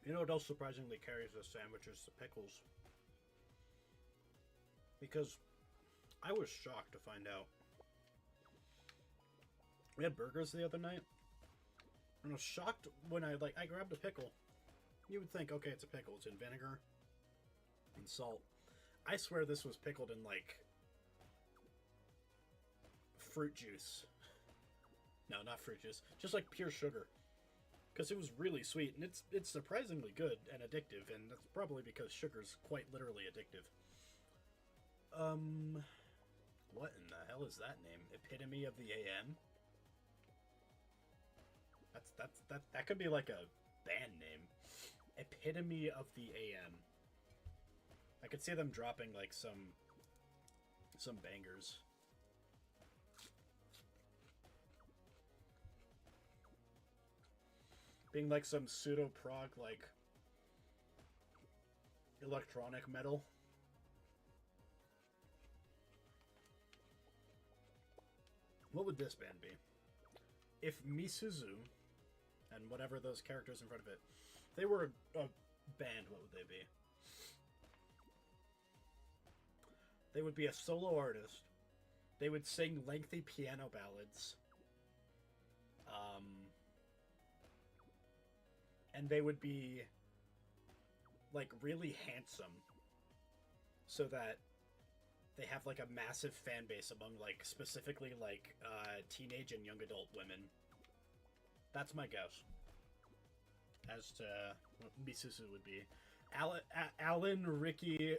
You know what else surprisingly carries this sandwich is the pickles. Because I was shocked to find out. We had burgers the other night, and I was shocked when I grabbed a pickle. You would think, okay, it's a pickle. It's in vinegar and salt. I swear this was pickled in, like, fruit juice. No, not fruit juice. Just, like, pure sugar. Because it was really sweet, and it's surprisingly good and addictive, and that's probably because sugar's quite literally addictive. What in the hell is that name? Epitome of the AM? That could be like a band name. Epitome of the AM. I could see them dropping like some bangers. Being like some pseudo prog like electronic metal. What would this band be? If Misuzu and whatever those characters in front of it, if they were a band, what would they be? They would be a solo artist. They would sing lengthy piano ballads. And they would be like really handsome, so that they have like a massive fan base among like specifically like teenage and young adult women. That's my guess as to what Misuzu would be. Alan Ricky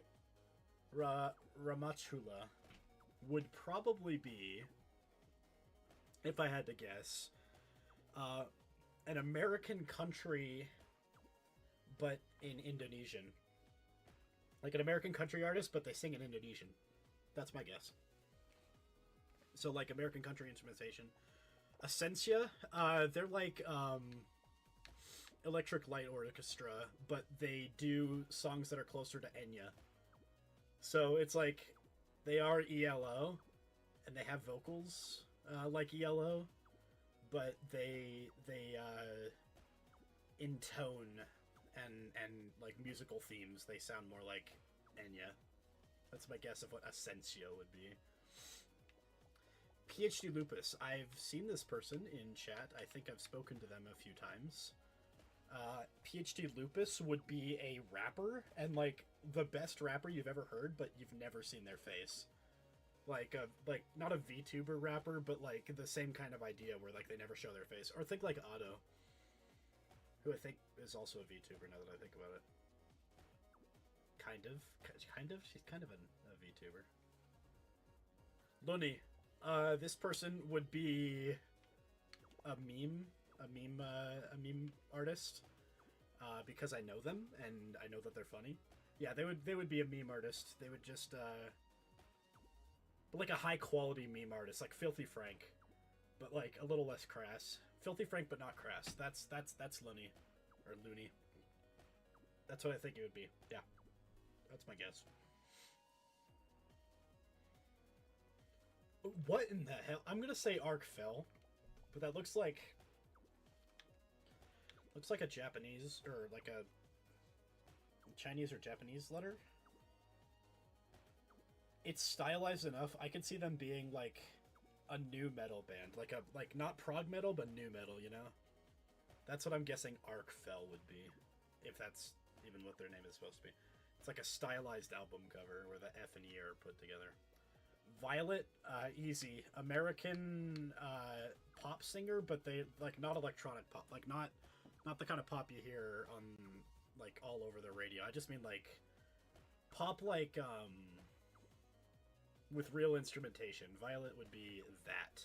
Ramachula would probably be, if I had to guess, an American country, but in Indonesian. Like an American country artist, but they sing in Indonesian. That's my guess. So, like, American country instrumentation. Essentia, they're like Electric Light Orchestra, but they do songs that are closer to Enya. So it's like they are ELO, and they have vocals like ELO, but they in tone and like musical themes, they sound more like Enya. That's my guess of what Asensio would be. PhD Lupus. I've seen this person in chat. I think I've spoken to them a few times. PhD Lupus would be a rapper, and like the best rapper you've ever heard, but you've never seen their face. Like not a VTuber rapper, but like the same kind of idea where like they never show their face. Or think like Otto, who I think is also a VTuber now that I think about it. Kind of. She's kind of a VTuber. Luni. This person would be a meme artist, because I know them and I know that they're funny. Yeah, they would be a meme artist. They would just but like a high quality meme artist, like Filthy Frank, but like a little less crass. Filthy Frank, but not crass. That's Looney or Looney. That's what I think it would be. Yeah, that's my guess. What in the hell? I'm gonna say Arc Fell, but that looks like a Japanese or like a Chinese or Japanese letter. It's stylized enough. I could see them being like a new metal band, like not prog metal, but new metal. You know, that's what I'm guessing. Arc Fell would be, if that's even what their name is supposed to be. It's like a stylized album cover where the F and E are put together. Violet, easy. American pop singer, but they like not electronic pop, like not the kind of pop you hear on like all over the radio. I just mean like pop, like with real instrumentation. Violet would be that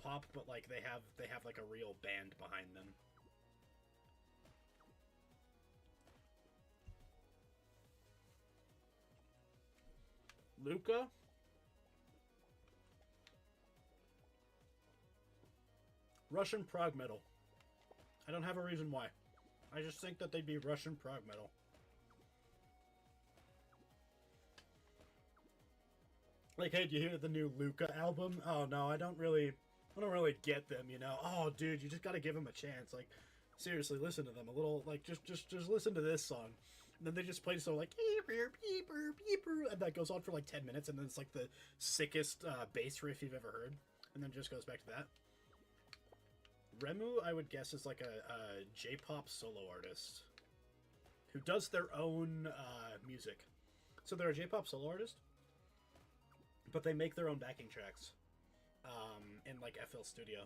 pop, but like they have like a real band behind them. Luca. Russian prog metal. I don't have a reason why. I just think that they'd be Russian prog metal. Like, hey, do you hear the new Luca album? Oh no, I don't really get them, you know. Oh, dude, you just gotta give them a chance. Like, Seriously, listen to them a little. Like just listen to this song. And then they just play so like and that goes on for like 10 minutes, and then it's like the sickest bass riff you've ever heard, and then just goes back to that. Remu, I would guess, is like a J-pop solo artist who does their own music. So they're a J-pop solo artist, but they make their own backing tracks in like FL Studio.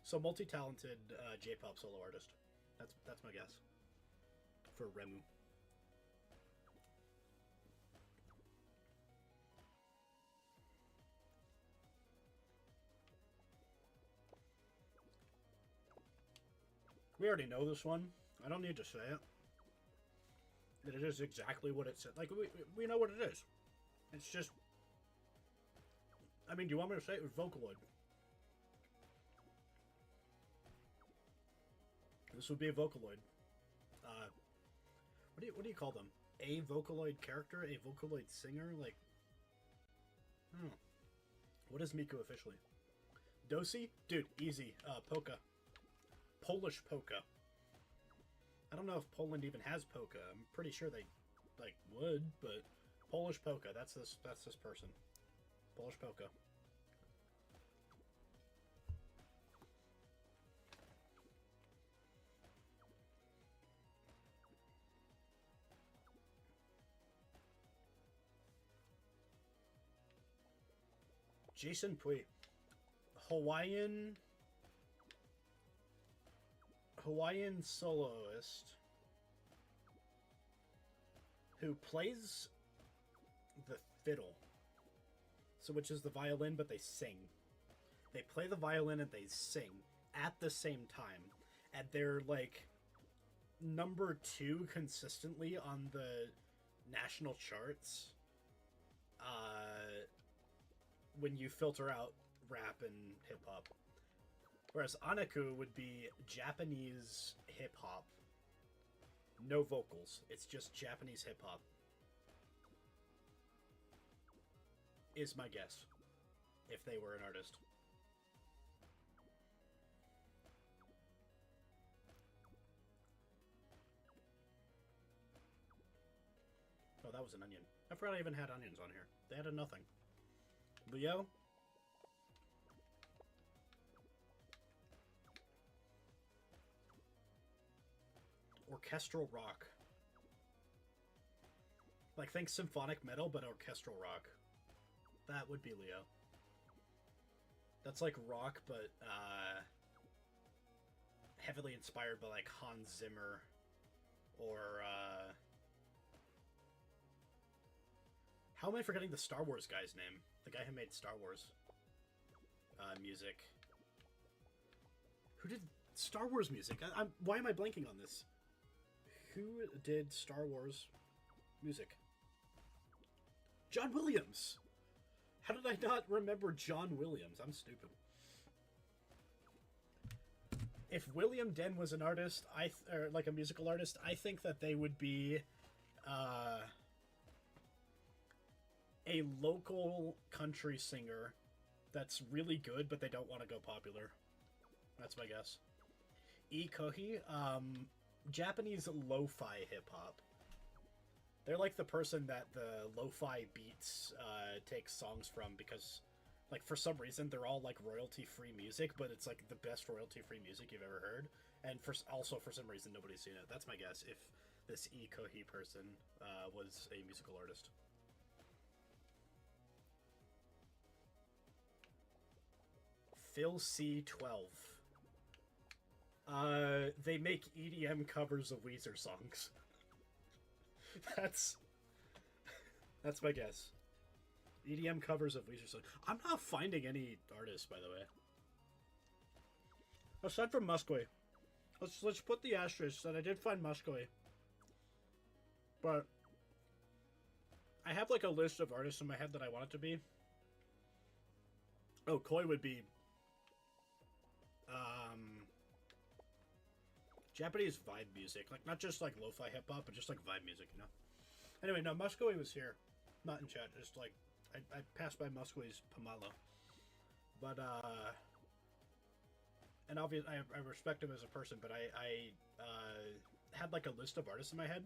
So multi-talented J-pop solo artist. That's my guess for Remu. We already know this one. I don't need to say it. It is exactly what it said. Like, we know what it is. It's just... I mean, do you want me to say it? Vocaloid. This would be a Vocaloid. What do you call them? A Vocaloid character? A Vocaloid singer? Like... I don't know. What is Miku officially? Dosi? Dude, easy. Polka. Polish polka. I don't know if Poland even has polka. I'm pretty sure they like would, but Polish polka. That's this person. Polish polka. Jason Pui. Hawaiian soloist who plays the fiddle, so which is the violin, but they sing. They play the violin and they sing at the same time, and they're like number 2 consistently on the national charts. When you filter out rap and hip hop. Whereas Anaku would be Japanese hip-hop. No vocals. It's just Japanese hip-hop. Is my guess. If they were an artist. Oh, that was an onion. I forgot I even had onions on here. They added nothing. Leo? Orchestral rock. Like, think symphonic metal, but orchestral rock. That would be Leo. That's like rock, but heavily inspired by like Hans Zimmer or how am I forgetting the Star Wars guy's name? The guy who made Star Wars music. Who did Star Wars music? Why am I blanking on this? Who did Star Wars music? John Williams! How did I not remember John Williams? I'm stupid. If William Den was an artist, or like a musical artist, I think that they would be a local country singer that's really good, but they don't want to go popular. That's my guess. E. Kohi, Japanese lo-fi hip-hop. They're like the person that the lo-fi beats take songs from, because like for some reason they're all like royalty-free music, but it's like the best royalty-free music you've ever heard, and also for some reason nobody's seen it. That's my guess, if this E. Kohi person was a musical artist. Phil C12. They make EDM covers of Weezer songs. That's my guess. EDM covers of Weezer songs. I'm not finding any artists, by the way. Aside from Musquay. Let's put the asterisk that I did find Musquay. But I have like a list of artists in my head that I want it to be. Oh, Koi would be Japanese vibe music, like not just like lo-fi hip-hop, but just like vibe music, you know. Anyway, no, Musquay was here, not in chat. Just like I passed by Musquay's Pemaloe, but and obviously I respect him as a person, but I had like a list of artists in my head,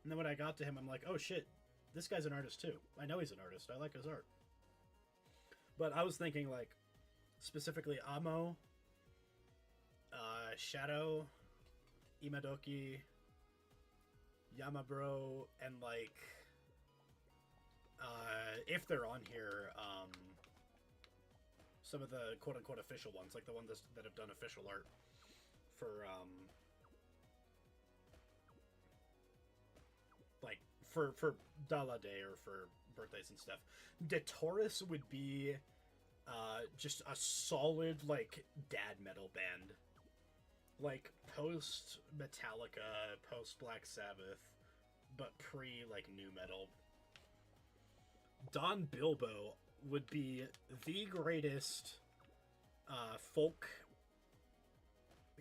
and then when I got to him, I'm like, oh shit, this guy's an artist too. I know he's an artist. I like his art. But I was thinking like specifically Amo, Shadow, Imadoki, Yamabro, and like if they're on here, some of the quote-unquote official ones, like the ones that have done official art for like for Dala Day or for birthdays and stuff. Detoris would be just a solid like dad metal band, like post Metallica, post Black Sabbath, but pre like new metal. Don Bilbo would be the greatest folk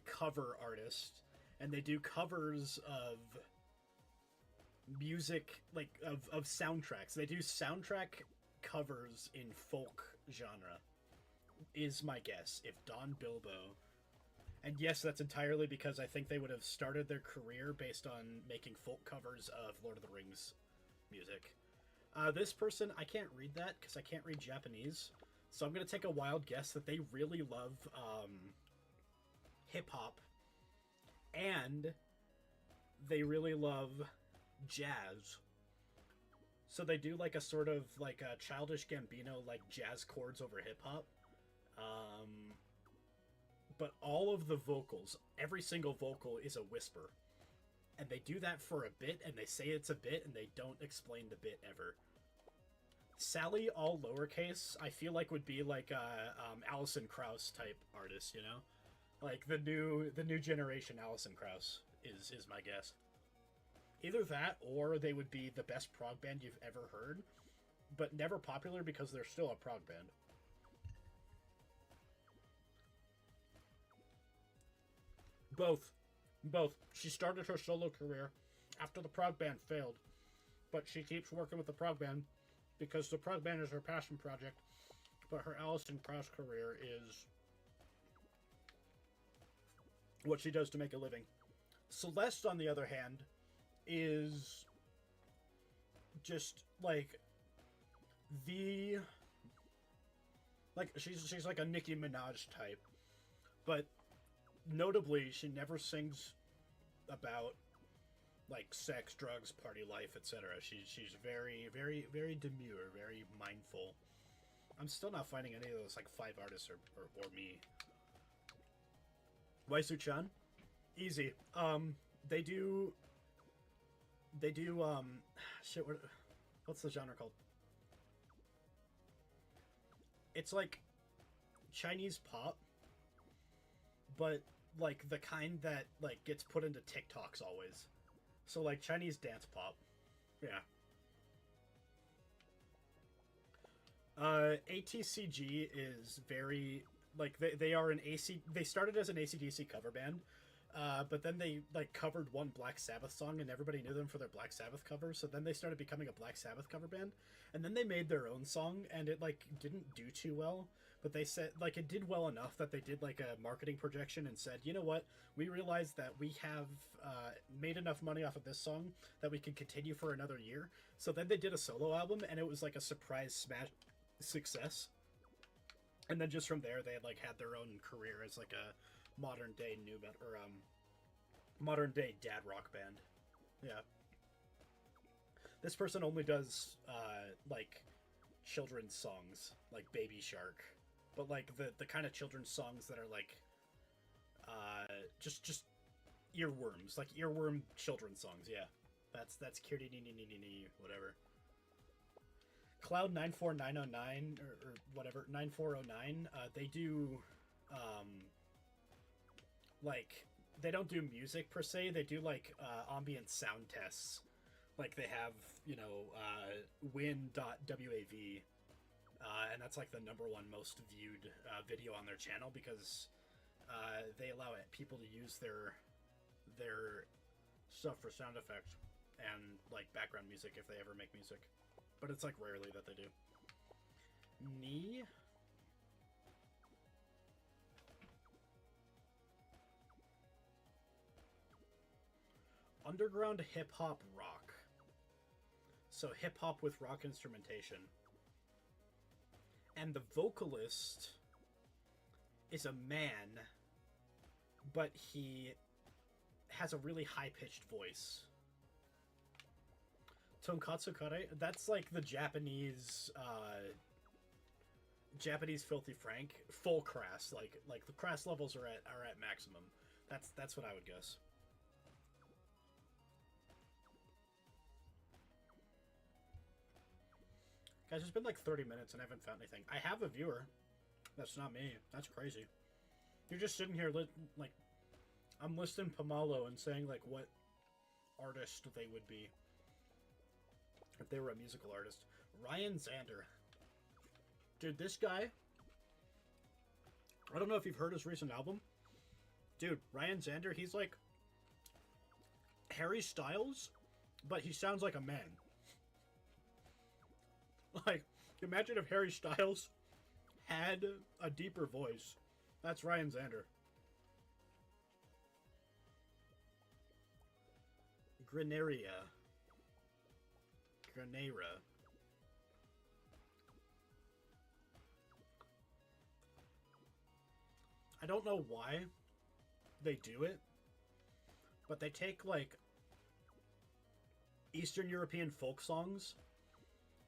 cover artist, and they do covers of music, like of soundtracks. They do soundtrack covers in folk genre, is my guess, if Don Bilbo. And yes, that's entirely because I think they would have started their career based on making folk covers of Lord of the Rings music. This person, I can't read that because I can't read Japanese, so I'm going to take a wild guess that they really love hip-hop, and they really love jazz. So they do like a sort of like a Childish Gambino, like jazz chords over hip-hop. But all of the vocals, every single vocal is a whisper. And they do that for a bit, and they say it's a bit, and they don't explain the bit ever. Sally, all lowercase, I feel like would be like a Alison Krauss type artist, you know? Like the new generation Alison Krauss is my guess. Either that, or they would be the best prog band you've ever heard, but never popular because they're still a prog band. Both. She started her solo career after the prog band failed, but she keeps working with the prog band because the prog band is her passion project, but her Alison Krauss career is what she does to make a living. Celeste, on the other hand, is just like she's like a Nicki Minaj type, but notably she never sings about like sex, drugs, party life, etc. She's very demure, very mindful. I'm still not finding any of those like 5 artists or me. Waisu-chan, easy. They do shit, what's the genre called? It's like Chinese pop, but like the kind that like gets put into TikToks always. So like Chinese dance pop. Yeah. ATCG is very like they are they started as an AC/DC cover band. But then they like covered one Black Sabbath song, and everybody knew them for their Black Sabbath covers. So then they started becoming a Black Sabbath cover band, and then they made their own song, and it like didn't do too well. But they said like it did well enough that they did like a marketing projection and said, you know what, we realized that we have made enough money off of this song that we can continue for another year. So then they did a solo album, and it was like a surprise smash success. And then just from there, they had like had their own career as like a modern day new metal or modern day dad rock band. Yeah. This person only does like children's songs, like Baby Shark, but like the kind of children's songs that are like just earworms, like earworm children's songs. Yeah, that's Kirti whatever. Cloud 94909 or whatever 9409. They do like they don't do music per se. They do like ambient sound tests. Like they have, you know, win.wav, and that's like the #1 most viewed video on their channel because they allow people to use their stuff for sound effects and like background music if they ever make music. But it's like rarely that they do. Knee. underground hip-hop rock. So hip-hop with rock instrumentation. And the vocalist is a man, but he has a really high-pitched voice. Tonkatsu Kare, that's like the Japanese Filthy Frank, full crass. Like the crass levels are at maximum. That's what I would guess. Guys, it's been like 30 minutes and I haven't found anything. I have a viewer. That's not me. That's crazy. You're just sitting here, like, I'm listing Pemaloe and saying, like, what artist they would be if they were a musical artist. Ryan Zander. Dude, this guy, I don't know if you've heard his recent album. Dude, Ryan Zander, he's like Harry Styles, but he sounds like a man. Like, imagine if Harry Styles had a deeper voice. That's Ryan Zander. Granera. I don't know why they do it, but they take, like, Eastern European folk songs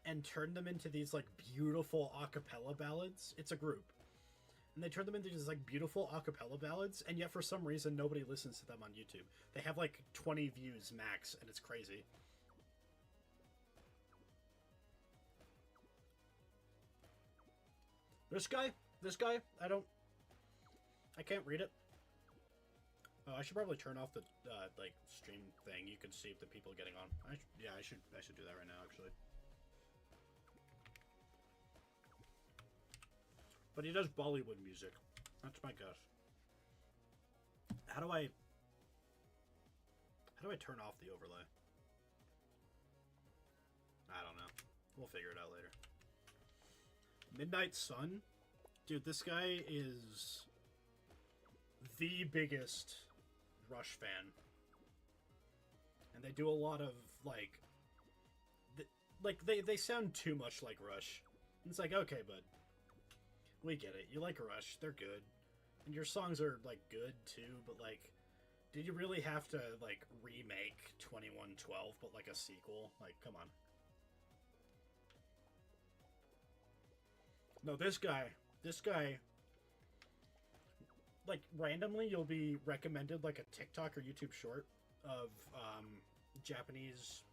and turn them into these, like, beautiful a cappella ballads. It's a group. And they turn them into these, like, beautiful a cappella ballads, and yet for some reason nobody listens to them on YouTube. They have, like, 20 views max, and it's crazy. This guy, I can't read it. Oh, I should probably turn off the, like, stream thing. You can see the people getting on. Yeah, I should do that right now, actually. But he does Bollywood music. That's my guess. How do I turn off the overlay? I don't know. We'll figure it out later. Midnight Sun? Dude, this guy is the biggest Rush fan. And they do a lot of, like... They sound too much like Rush. And it's like, okay, bud. We get it. You like Rush. They're good. And your songs are, like, good, too. But, like, did you really have to, like, remake 2112, but, like, a sequel? Like, come on. No, this guy, like, randomly you'll be recommended, like, a TikTok or YouTube short of, Japanese,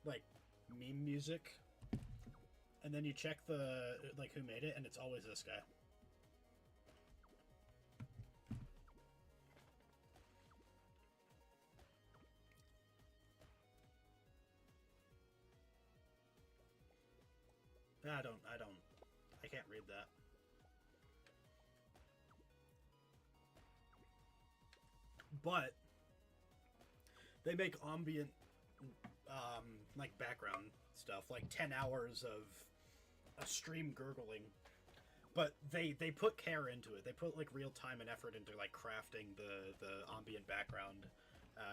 like, meme music. And then you check the, like, who made it, and it's always this guy. I can't read that. But they make ambient, like, background stuff, like 10 hours of a stream gurgling. But they put care into it. They put, like, real time and effort into, like, crafting the ambient background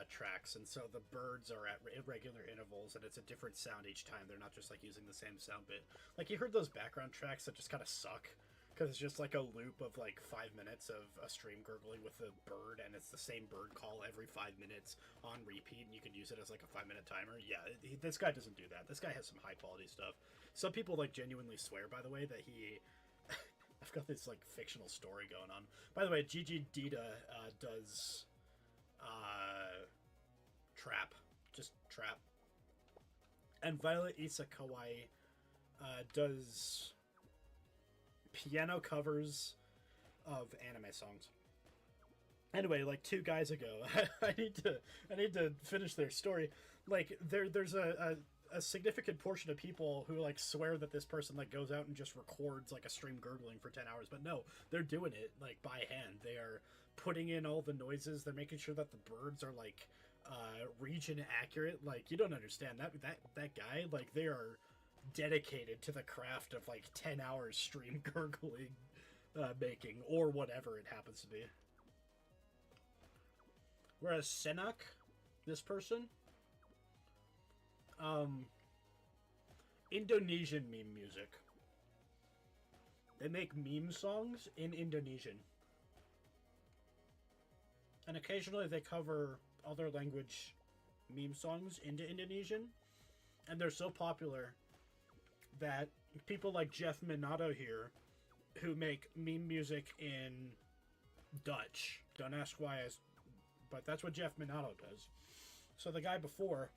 tracks, and so the birds are at irregular intervals, and it's a different sound each time. They're not just, like, using the same sound bit. Like, you heard those background tracks that just kind of suck, because it's just, like, a loop of, like, 5 minutes of a stream gurgling with a bird, and it's the same bird call every 5 minutes on repeat, and you can use it as, like, a 5-minute timer. Yeah, this guy doesn't do that. This guy has some high-quality stuff. Some people, like, genuinely swear, by the way, that he... I've got this, like, fictional story going on. By the way, Gigi Dita does... trap. Just trap. And Violet Isakawai does piano covers of anime songs. Anyway, like 2 guys ago, I need to finish their story. Like, there's a significant portion of people who, like, swear that this person, like, goes out and just records, like, a stream gurgling for 10 hours. But no, they're doing it, like, by hand. They are putting in all the noises. They're making sure that the birds are, like, region accurate. Like, you don't understand that guy, like, they are dedicated to the craft of, like, 10 hours stream gurgling making, or whatever it happens to be. Whereas Senak, this person. Indonesian meme music. They make meme songs in Indonesian. And occasionally they cover other language meme songs into Indonesian. And they're so popular that people like Jeff Minato here, who make meme music in Dutch. Don't ask why, but that's what Jeff Minato does. So the guy before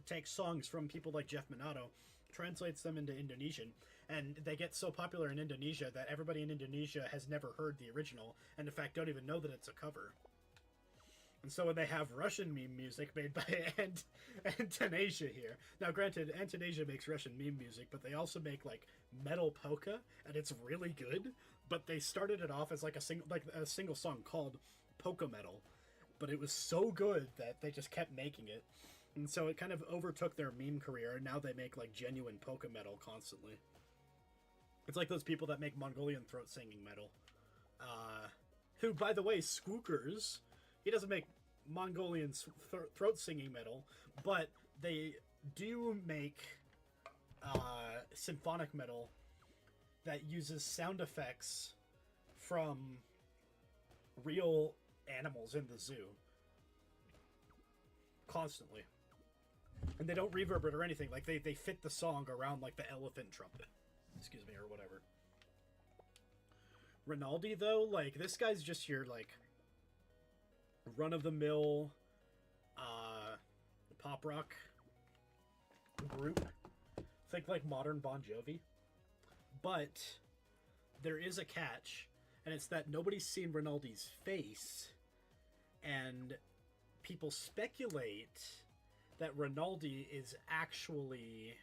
takes songs from people like Jeff Minato, translates them into Indonesian, and they get so popular in Indonesia that everybody in Indonesia has never heard the original, and in fact don't even know that it's a cover. And so when they have Russian meme music made by Antonasia here, now granted, Antonasia makes Russian meme music, but they also make like metal polka, and it's really good. But they started it off as like a single song called Polka Metal, but it was so good that they just kept making it, and so it kind of overtook their meme career, and now they make like genuine polka metal constantly. It's like those people that make Mongolian throat singing metal. Who, by the way, Skookers, he doesn't make Mongolian throat singing metal, but they do make symphonic metal that uses sound effects from real animals in the zoo constantly. And they don't reverb it or anything. Like, they fit the song around, like, the elephant trumpet. Excuse me, or whatever. Rinaldi, though, like, this guy's just your, like, run-of-the-mill pop rock group. Think, like, modern Bon Jovi. But there is a catch, and it's that nobody's seen Rinaldi's face, and people speculate that Rinaldi is actually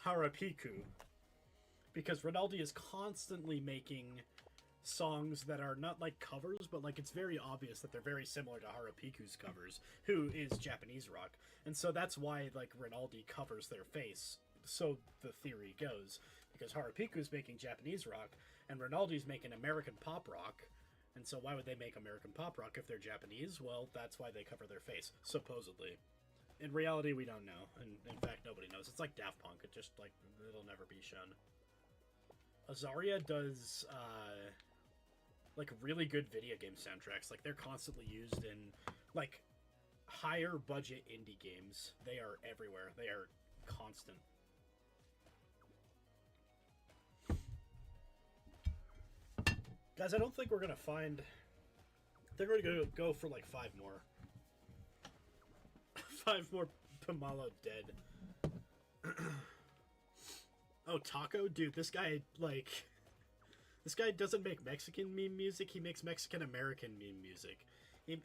Harapiku, because Rinaldi is constantly making songs that are not like covers, but like it's very obvious that they're very similar to Harapiku's covers, who is Japanese rock, and so that's why like Rinaldi covers their face. So the theory goes, because Harapiku's making Japanese rock and Rinaldi's making American pop rock. And so why would they make American pop rock if they're Japanese? Well, that's why they cover their face, supposedly. In reality, we don't know. And in fact, nobody knows. It's like Daft Punk. It just, like, it'll never be shown. Azaria does, like, really good video game soundtracks. Like, they're constantly used in, like, higher budget indie games. They are everywhere. They are constant. Guys, I don't think we're gonna find... They're gonna go for like 5 more. 5 more Pemaloe dead. Oh, Taco? Dude, this guy, like... This guy doesn't make Mexican meme music, he makes Mexican-American meme music.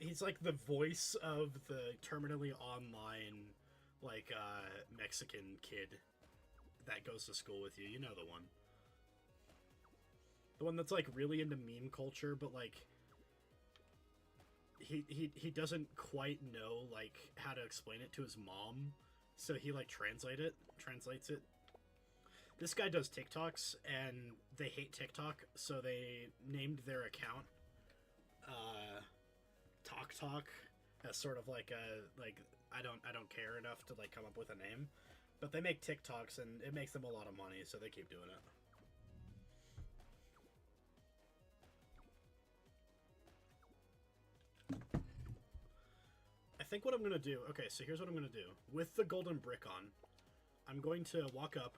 He's like the voice of the terminally online, like, Mexican kid that goes to school with you. You know the one. The one that's, like, really into meme culture, but, like, he doesn't quite know, like, how to explain it to his mom, so he, like, translates it. This guy does TikToks, and they hate TikTok, so they named their account, Talk, as sort of like a, like, I don't care enough to, like, come up with a name, but they make TikToks, and it makes them a lot of money, so they keep doing it. I think what I'm going to do... Okay, so here's what I'm going to do. With the golden brick on, I'm going to walk up,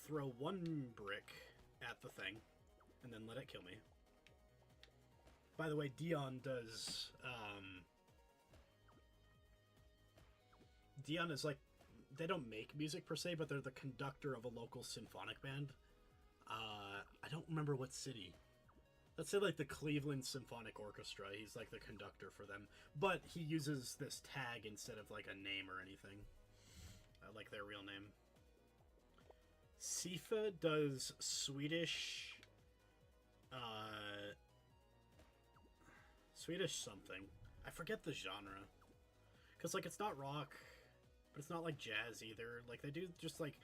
throw 1 brick at the thing, and then let it kill me. By the way, Dion does... Dion is like... They don't make music per se, but they're the conductor of a local symphonic band. I don't remember what city. Let's say, like, the Cleveland Symphonic Orchestra. He's, like, the conductor for them. But he uses this tag instead of, like, a name or anything. Like their real name. Sifa does Swedish... Swedish something. I forget the genre. Because, like, it's not rock, but it's not, like, jazz either. Like, they do just, like...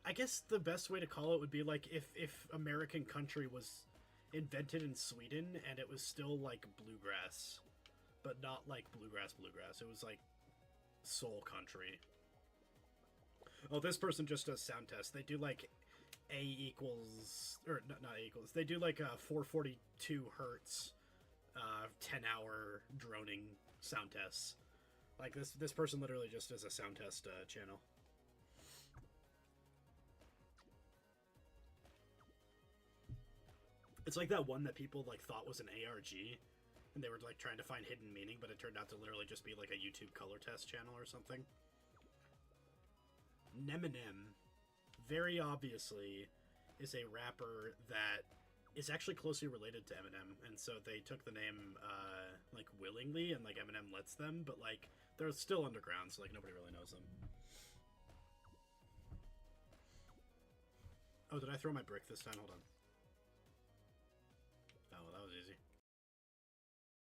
I guess the best way to call it would be, like, if American country was... invented in Sweden, and it was still like bluegrass, but not like bluegrass. It was like soul country. Oh, this person just does sound tests. They do like A equals, or not A equals. They do like a 442 hertz, 10-hour droning sound tests. Like this person literally just does a sound test channel. It's like that one that people like thought was an ARG, and they were like trying to find hidden meaning, but it turned out to literally just be like a YouTube color test channel or something. Neminem, very obviously, is a rapper that is actually closely related to Eminem, and so they took the name like willingly, and like Eminem lets them, but like they're still underground, so like nobody really knows them. Oh, did I throw my brick this time? Hold on.